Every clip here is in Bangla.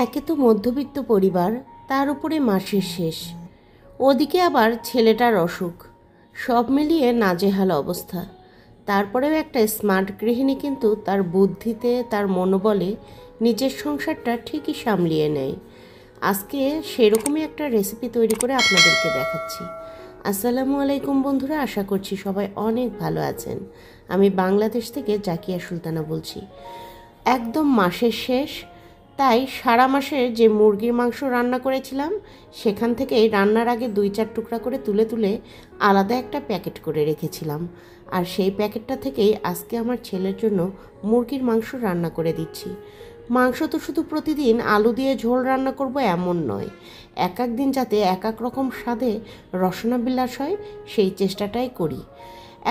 একে তো মধ্যবিত্ত পরিবার, তার উপরে মাসের শেষ, ওদিকে আবার ছেলেটার অসুখ, সব মিলিয়ে নাজেহাল অবস্থা। তারপরেও একটা স্মার্ট গৃহিণী কিন্তু তার বুদ্ধিতে, তার মনোবলে নিজের সংসারটা ঠিকই সামলিয়ে নেয়। আজকে সেরকমই একটা রেসিপি তৈরি করে আপনাদেরকে দেখাচ্ছি। আসসালামু আলাইকুম বন্ধুরা, আশা করছি সবাই অনেক ভালো আছেন। আমি বাংলাদেশ থেকে জাকিয়া সুলতানা বলছি। একদম মাসের শেষ, তাই সারা মাসের যে মুরগির মাংস রান্না করেছিলাম সেখান থেকেই রান্নার আগে 2-4 টুকরা করে তুলে তুলে আলাদা একটা প্যাকেট করে রেখেছিলাম। আর সেই প্যাকেটটা থেকেই আজকে আমার ছেলের জন্য মুরগির মাংস রান্না করে দিচ্ছি। মাংস তো শুধু প্রতিদিন আলু দিয়ে ঝোল রান্না করব এমন নয়, এক এক দিন যাতে এক এক রকম স্বাদে রসনাবিলাস হয় সেই চেষ্টাটাই করি।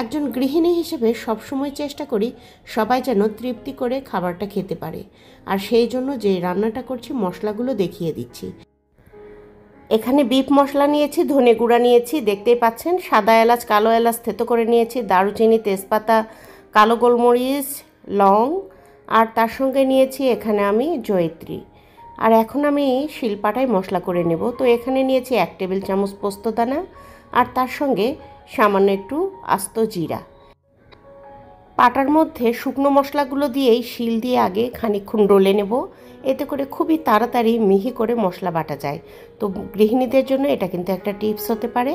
একজন গৃহিণী হিসেবে সবসময় চেষ্টা করি সবাই যেন তৃপ্তি করে খাবারটা খেতে পারে। আর সেই জন্য যে রান্নাটা করছি মশলাগুলো দেখিয়ে দিচ্ছি। এখানে বিফ মশলা নিয়েছি, ধনে গুঁড়া নিয়েছি, দেখতেই পাচ্ছেন, সাদা এলাচ, কালো এলাচ থেতো করে নিয়েছি, দারুচিনি, তেজপাতা, কালো গোলমরিচ, লং, আর তার সঙ্গে নিয়েছি এখানে আমি জয়িত্রী। আর এখন আমি শিলপাটায় মশলা করে নেব। তো এখানে নিয়েছি 1 টেবিল চামচ পোস্তদানা, আর তার সঙ্গে সামান্য একটু আস্ত জিরা। পাটার মধ্যে শুকনো মশলাগুলো দিয়েই শিল দিয়ে আগে খানিকক্ষণ ডলে নেব, এতে করে খুবই তাড়াতাড়ি মিহি করে মশলা বাটা যায়। তো গৃহিণীদের জন্য এটা কিন্তু একটা টিপস হতে পারে।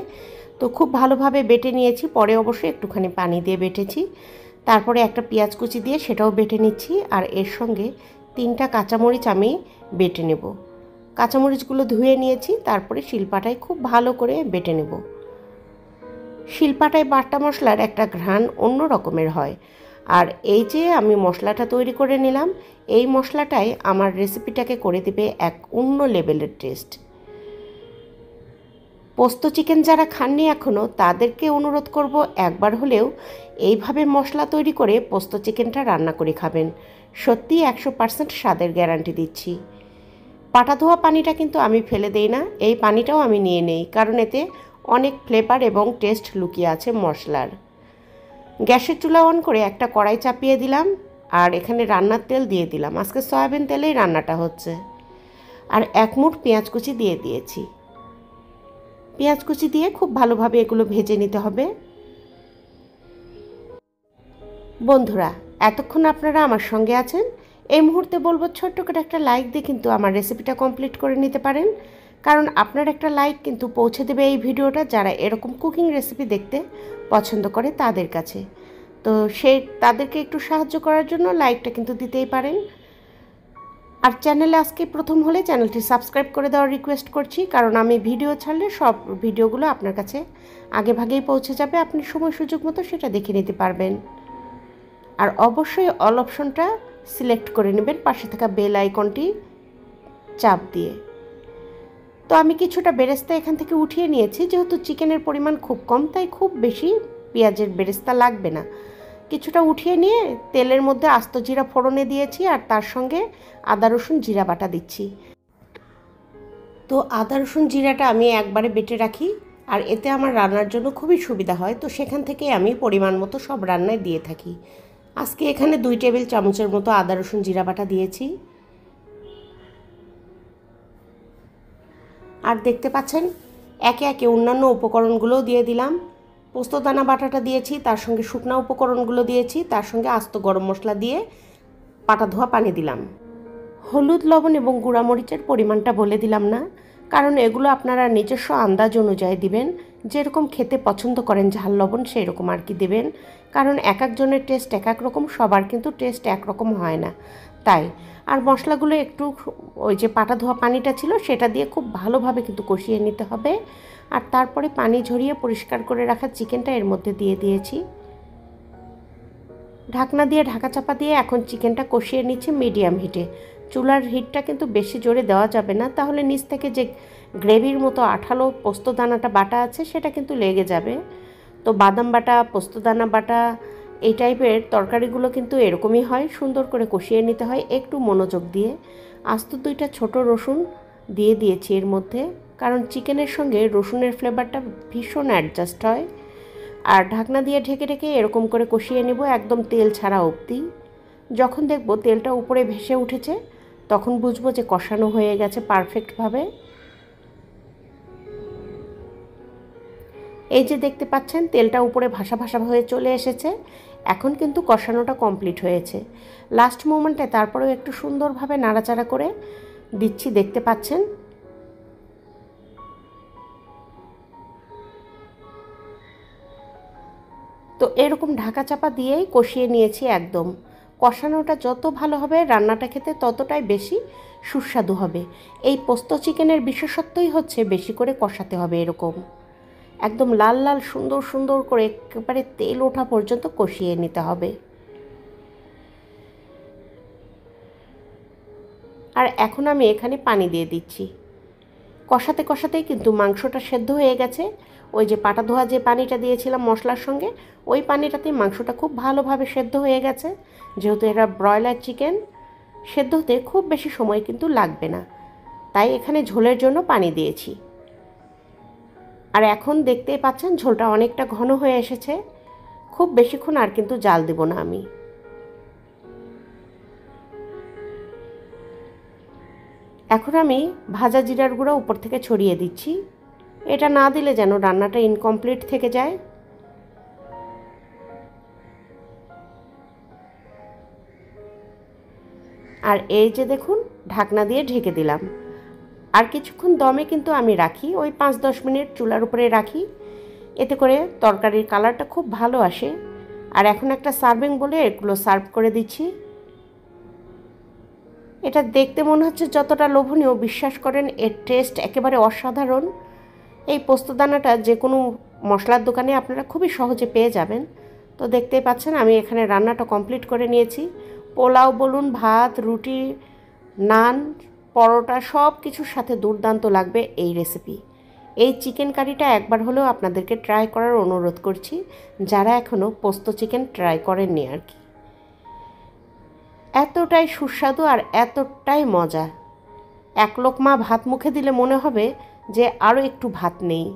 তো খুব ভালোভাবে বেটে নিয়েছি, পরে অবশ্যই একটুখানি পানি দিয়ে বেটেছি। তারপরে একটা পেঁয়াজ কুচি দিয়ে সেটাও বেটে নিচ্ছি, আর এর সঙ্গে 3টা কাঁচামরিচ আমি বেটে নেব। কাঁচামরিচগুলো ধুয়ে নিয়েছি, তারপরে শিলপাটায় খুব ভালো করে বেটে নেব। শিলপাটায় বাটা মশলার একটা ঘ্রাণ অন্য রকমের হয়। আর এই যে আমি মশলাটা তৈরি করে নিলাম, এই মশলাটাই আমার রেসিপিটাকে করে দেবে এক অন্য লেভেলের টেস্ট। পোস্ত চিকেন যারা খাননি এখনও, তাদেরকে অনুরোধ করব একবার হলেও এইভাবে মশলা তৈরি করে পোস্ত চিকেনটা রান্না করে খাবেন। সত্যি 100% স্বাদের গ্যারান্টি দিচ্ছি। পাটা ধোয়া পানিটা কিন্তু আমি ফেলে দেই না, এই পানিটাও আমি নিয়ে নেই, কারণ এতে অনেক ফ্লেভার এবং টেস্ট লুকিয়ে আছে মশলার। গ্যাসের চুলা অন করে একটা কড়াই চাপিয়ে দিলাম, আর এখানে রান্নার তেল দিয়ে দিলাম। আজকে সয়াবিন তেলেই রান্নাটা হচ্ছে। আর 1 মুঠ পেঁয়াজ কুচি দিয়ে দিয়েছি। পেঁয়াজ কুচি দিয়ে খুব ভালোভাবে এগুলো ভেজে নিতে হবে। বন্ধুরা, এতক্ষণ আপনারা আমার সঙ্গে আছেন, এই মুহূর্তে বলবো ছোট্ট করে একটা লাইক দিয়ে কিন্তু আমার রেসিপিটা কমপ্লিট করে নিতে পারেন, কারণ আপনার একটা লাইক কিন্তু পৌঁছে দেবে এই ভিডিওটা যারা এরকম কুকিং রেসিপি দেখতে পছন্দ করে তাদের কাছে। তো তাদেরকে একটু সাহায্য করার জন্য লাইকটা কিন্তু দিতেই পারেন। আর চ্যানেলে আজকে প্রথম হলে চ্যানেলটি সাবস্ক্রাইব করে দেওয়ার রিকোয়েস্ট করছি, কারণ আমি ভিডিও ছাড়লে সব ভিডিওগুলো আপনার কাছে আগে ভাগেই পৌঁছে যাবে, আপনি সময় সুযোগ মতো সেটা দেখে নিতে পারবেন। আর অবশ্যই অল অপশনটা সিলেক্ট করে নেবেন, পাশে থাকা বেল আইকনটি চাপ দিয়ে। তো আমি কিছুটা বেরেস্তা এখান থেকে উঠিয়ে নিয়েছি, যেহেতু চিকেনের পরিমাণ খুব কম তাই খুব বেশি পেঁয়াজের বেরেস্তা লাগবে না। কিছুটা উঠিয়ে নিয়ে তেলের মধ্যে আস্ত জিরা ফোড়নে দিয়েছি, আর তার সঙ্গে আদা রসুন জিরা বাটা দিচ্ছি। তো আদা রসুন জিরাটা আমি একবারে বেটে রাখি, আর এতে আমার রান্নার জন্য খুবই সুবিধা হয়। তো সেখান থেকে আমি পরিমাণ মতো সব রান্নায় দিয়ে থাকি। আজকে এখানে 2 টেবিল চামচের মতো আদা রসুন জিরা বাটা দিয়েছি। আর দেখতে পাচ্ছেন একে একে অন্যান্য উপকরণগুলোও দিয়ে দিলাম। পোস্তদানা বাটাটা দিয়েছি, তার সঙ্গে শুকনা উপকরণগুলো দিয়েছি, তার সঙ্গে আস্ত গরম মশলা দিয়ে পাটা ধোয়া পানি দিলাম। হলুদ, লবণ এবং গুঁড়ামরিচের পরিমাণটা বলে দিলাম না, কারণ এগুলো আপনারা নিজস্ব আন্দাজ অনুযায়ী দিবেন, যেরকম খেতে পছন্দ করেন ঝাল লবণ সেই রকম আর কি দেবেন, কারণ এক একজনের টেস্ট এক এক রকম, সবার কিন্তু টেস্ট একরকম হয় না তাই। আর মশলাগুলো একটু ওই যে পাটা ধোয়া পানিটা ছিল সেটা দিয়ে খুব ভালোভাবে কিন্তু কষিয়ে নিতে হবে। আর তারপরে পানি ঝরিয়ে পরিষ্কার করে রাখা চিকেনটা এর মধ্যে দিয়ে দিয়েছি। ঢাকনা দিয়ে ঢাকা চাপা দিয়ে এখন চিকেনটা কষিয়ে নিচ্ছি মিডিয়াম হিটে। চুলার হিটটা কিন্তু বেশি জোরে দেওয়া যাবে না, তাহলে নিচ থেকে যে গ্রেভির মতো আঠালো পোস্তদানাটা বাটা আছে সেটা কিন্তু লেগে যাবে। তো বাদাম বাটা, পোস্তদানা বাটা, এই টাইপের তরকারিগুলো কিন্তু এরকমই হয়, সুন্দর করে কষিয়ে নিতে হয় একটু মনোযোগ দিয়ে। আস্ত 2টা ছোট রসুন দিয়ে দিয়েছি এর মধ্যে, কারণ চিকেনের সঙ্গে রসুনের ফ্লেভারটা ভীষণ অ্যাডজাস্ট হয়। আর ঢাকনা দিয়ে ঢেকে ঢেকে এরকম করে কষিয়ে নেব একদম তেল ছাড়া অবধি। যখন দেখব তেলটা উপরে ভেসে উঠেছে তখন বুঝবো যে কষানো হয়ে গেছে পারফেক্টভাবে। এই যে দেখতে পাচ্ছেন তেলটা উপরে ভাসা ভাসা হয়ে চলে এসেছে। এখন কিন্তু কষানোটা কমপ্লিট হয়েছে। লাস্ট মোমেন্টে তারপরেও একটু সুন্দরভাবে নাড়াচাড়া করে দিচ্ছি, দেখতে পাচ্ছেন। তো এরকম ঢাকা চাপা দিয়েই কষিয়ে নিয়েছি একদম। কষানোটা যত ভালো হবে রান্নাটা খেতে ততটাই বেশি সুস্বাদু হবে। এই পোস্ত চিকেনের বিশেষত্বই হচ্ছে বেশি করে কষাতে হবে, এরকম একদম লাল লাল সুন্দর সুন্দর করে একেবারে তেল ওঠা পর্যন্ত কষিয়ে নিতে হবে। আর এখন আমি এখানে পানি দিয়ে দিচ্ছি। কষাতে কষাতেই কিন্তু মাংসটা সেদ্ধ হয়ে গেছে। ওই যে পাটা ধোয়া যে পানিটা দিয়েছিলাম মশলার সঙ্গে, ওই পানিটাতে মাংসটা খুব ভালোভাবে সেদ্ধ হয়ে গেছে। যেহেতু এরা ব্রয়লার চিকেন, সেদ্ধ হতে খুব বেশি সময় কিন্তু লাগবে না, তাই এখানে ঝোলের জন্য পানি দিয়েছি। আর এখন দেখতেই পাচ্ছেন ঝোলটা অনেকটা ঘন হয়ে এসেছে। খুব বেশিক্ষণ আর কিন্তু জাল দেব না আমি। এখন আমি ভাজা জিরার গুঁড়ো উপর থেকে ছড়িয়ে দিচ্ছি। এটা না দিলে যেন রান্নাটা ইনকমপ্লিট থেকে যায়। আর এই যে দেখুন, ঢাকনা দিয়ে ঢেকে দিলাম। আর কিছুক্ষণ দমে কিন্তু আমি রাখি, ওই 5-10 মিনিট চুলার উপরে রাখি। এতে করে তরকারির কালারটা খুব ভালো আসে। আর এখন একটা সার্ভিং বলে এগুলো সার্ভ করে দিচ্ছি। এটা দেখতে মনে হচ্ছে যতটা লোভনীয়, বিশ্বাস করেন এর টেস্ট একেবারে অসাধারণ। এই পোস্তদানাটা যে কোনো মশলার দোকানে আপনারা খুবই সহজে পেয়ে যাবেন। তো দেখতেই পাচ্ছেন আমি এখানে রান্নাটা কমপ্লিট করে নিয়েছি। পোলাও বলুন, ভাত, রুটি, নান, পরোটা সব কিছুর সাথে দুর্দান্ত লাগবে এই রেসিপি। এই চিকেন কারিটা একবার হলেও আপনাদেরকে ট্রাই করার অনুরোধ করছি, যারা এখনও পোস্ত চিকেন ট্রাই করেননি আর কি। এতটাই সুস্বাদু আর এতটাই মজা। এক লোকমা ভাত মুখে দিলে মনে হবে যে আরও একটু ভাত নেই।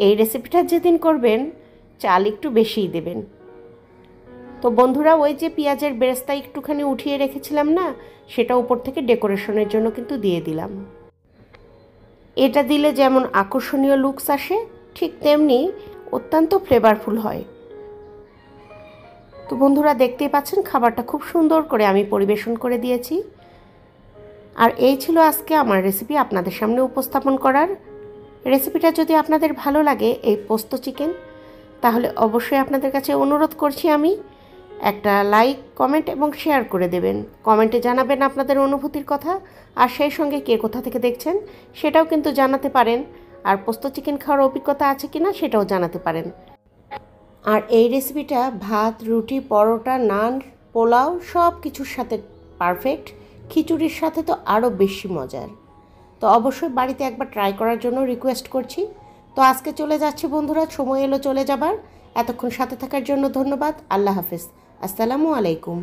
এই রেসিপিটা যেদিন করবেন চাল একটু বেশিই দেবেন। তো বন্ধুরা, ওই যে পেঁয়াজের বেরেস্তা একটুখানি উঠিয়ে রেখেছিলাম না, সেটা উপর থেকে ডেকোরেশনের জন্য কিন্তু দিয়ে দিলাম। এটা দিলে যেমন আকর্ষণীয় লুকস আসে, ঠিক তেমনি অত্যন্ত ফ্লেভারফুল হয়। তো বন্ধুরা, দেখতেই পাচ্ছেন খাবারটা খুব সুন্দর করে আমি পরিবেশন করে দিয়েছি। আর এই ছিল আজকে আমার রেসিপি আপনাদের সামনে উপস্থাপন করার। রেসিপিটা যদি আপনাদের ভালো লাগে, এই পোস্ত চিকেন, তাহলে অবশ্যই আপনাদের কাছে অনুরোধ করছি আমি একটা লাইক, কমেন্ট এবং শেয়ার করে দেবেন। কমেন্টে জানাবেন আপনাদের অনুভূতির কথা, আর সেই সঙ্গে কে কোথা থেকে দেখছেন সেটাও কিন্তু জানাতে পারেন। আর পোস্ত চিকেন খাওয়ার অভিজ্ঞতা আছে কিনা সেটাও জানাতে পারেন। আর এই রেসিপিটা ভাত, রুটি, পরোটা, নান, পোলাও সব কিছুর সাথে পারফেক্ট। খিচুড়ির সাথে তো আরও বেশি মজার। তো অবশ্যই বাড়িতে একবার ট্রাই করার জন্য রিকোয়েস্ট করছি। তো আজকে চলে যাচ্ছি বন্ধুরা, সময় এলো চলে যাবার। এতক্ষণ সাথে থাকার জন্য ধন্যবাদ। আল্লাহ হাফেজ। আসসালামু আলাইকুম।